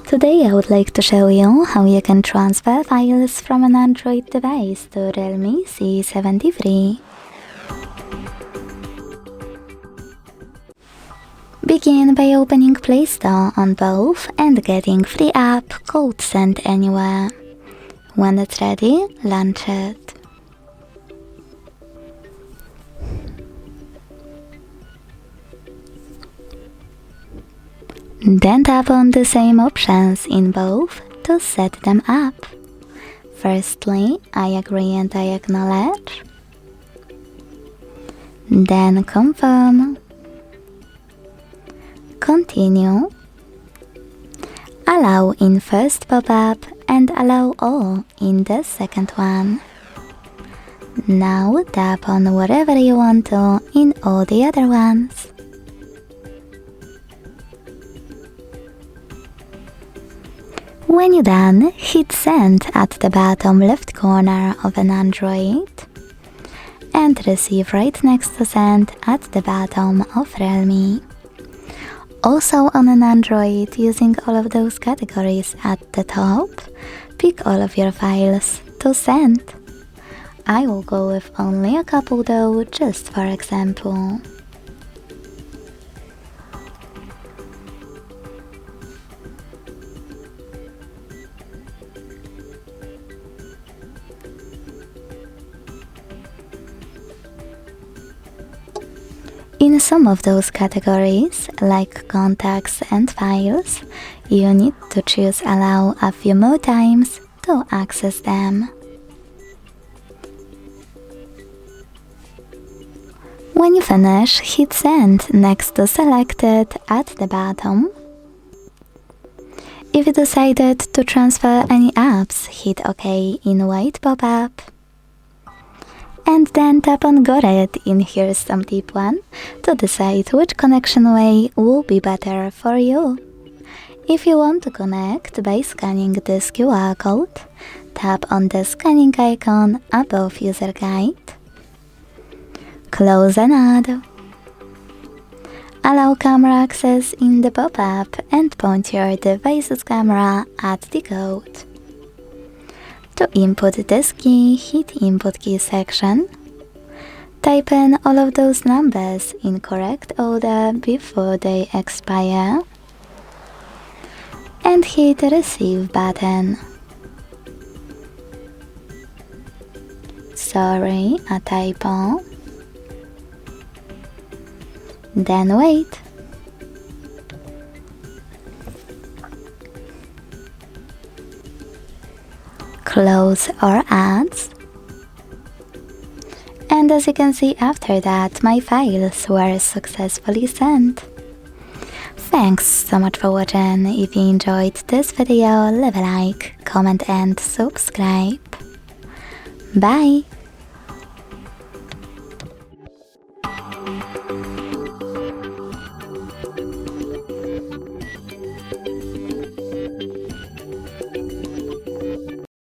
Today I would like to show you how you can transfer files from an Android device to REALME C73. Begin by opening Play Store on both and getting free app called Send Anywhere. When it's ready, launch it. Then tap on the same options in both to set them up. Firstly, I agree and I acknowledge. Then confirm. Continue. Allow in first pop-up and allow all in the second one. Now tap on whatever you want to in all the other ones. When you're done, hit send at the bottom left corner of an Android and receive right next to send at the bottom of REALME. Also on an Android, using all of those categories at the top, pick all of your files to send. I will go with only a couple though, just for example. In some of those categories, like contacts and files, you need to choose allow a few more times to access them. When you finish, hit send next to selected at the bottom. If you decided to transfer any apps, hit OK in white pop-up. And then tap on Got It in Here's Some Tip 1 to decide which connection way will be better for you. If you want to connect by scanning this QR code, tap on the scanning icon above User Guide. Close and add. Allow camera access in the pop-up and point your device's camera at the code. To input this key, hit Input Key section. Type in all of those numbers in correct order before they expire. And hit the Receive button. Sorry, a typo. Then wait. Close or adds. And as you can see, after that my files were successfully sent. Thanks so much for watching. If you enjoyed this video, leave a like, comment and subscribe. Bye!